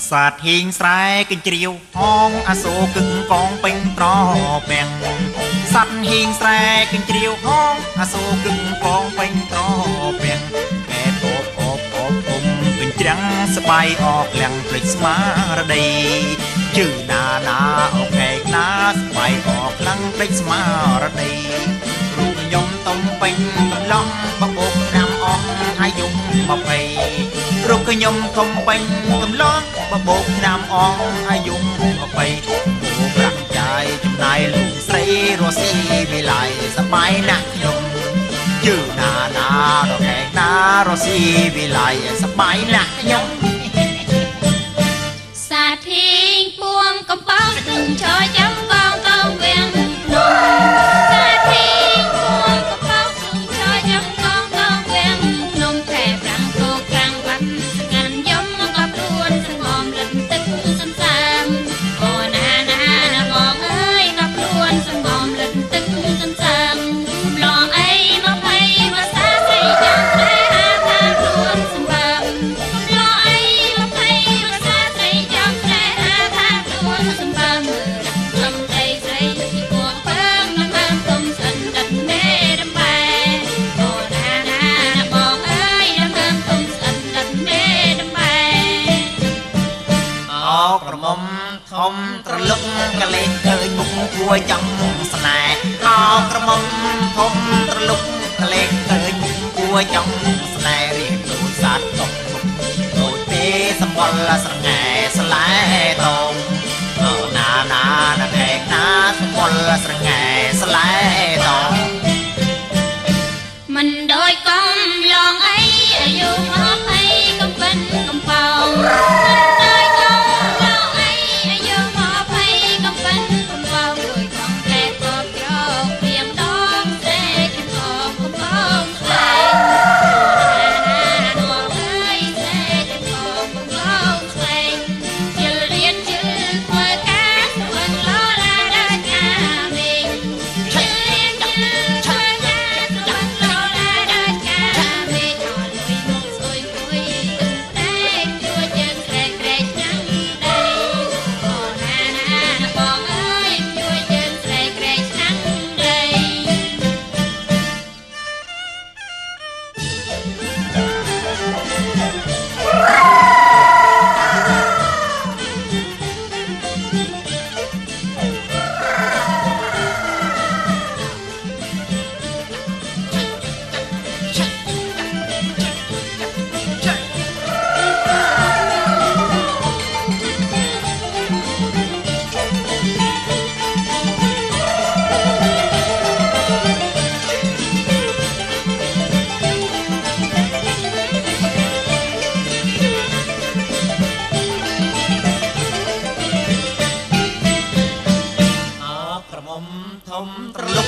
សាទហៀងស្រែកញ្ជ្រៀវហងអាសូរគឹងកងពេញត្រពាំងសัตว์ហៀងស្រែកញ្ជ្រៀវហងអាសូរគឹងកងពេញត្រពាំងកែតបអបអបអុំកញ្ច្រាំងស្បាយអកលៀងភ្លេចស្មារតីជឺណាណាអកែកណាស្បាយអកឡើងភ្លេចស្មារតីរូបខ្ញុំទំពេញកំឡុងបបោកតាមអងអាយុ20រូបខ្ញុំធំពេញកំឡុងបបោកតាមអងអាយុ20គូប្រាក់ចាយចំណាយលោកស្រីរស់ស៊ីវិល័យសបាយណាស់ខ្ញុំជឺណាណារកែកណារស់ស៊ីវិល័យសបាយណាស់ខ្ញុំសាធីងពួងកំប៉ោងទឹងចោចាំកងកងវៀងនំសាធីងពួងកំប៉ោងទឹងចោចាំកងកងវៀងនំแผ่ប្រាំងគោក្រាំងវ៉ាន់ងានយំក៏ព្រួនសងំលិនទឹកសំសាមអូណាណាណាបងអើយក៏ព្រួនសងំលិនទឹកសំសាមឡងអីមកភ័យរសាស្រីចាំតែហាថាព្រួនសំបាមឡងអីមកភ័យរសាស្រីចាំតែហាថាព្រួនសំបាមសំដីស្រីគួងពើងមិនបានទុំសិនដិតមេរំបែអូណាណាណាបងអើយមិនបានទុំសិនដិតមេរំបែអោក្រមុំធំត្រលឹកកលេសឃើញមុខគួរចង់ស្នេហ៍អោក្រមុំធំត្រលឹកកលេសឃើញមុខគួរចង់ស្នេហ៍រៀងដូចសត្វតក់ដូចពេលសម្បល់ស្រងែស្លែតងអូណាណាណាកែកណាសម្បល់ស្រងែស្លែតងមិនដូចកំឡងអីអាយុមកអីកំបិនកំប៉ោងមិនដូចកំឡងអីអាយុមកអីកំបិនកំប៉ោងដូចកំតែកបជ្រោកព្រៀងដងតែចំអកកំប៉ោងស្លែកណាណាមកអើយតែចំអកកំប៉ោងស្លែកជិលរៀនជិលធ្វើការស្វឹងលោឡាដល់ការវិញជិលរៀនជិលធ្វើការស្វឹងលោឡាដល់ការវិញអត់លុយមកស្អុយគួយតែជួយជើងស្រែកស្រែកចាំដីអូណាណាបងអើយជួយជើងស្រែកស្រែកចាំដី អោក្រមុំធំត្រលុក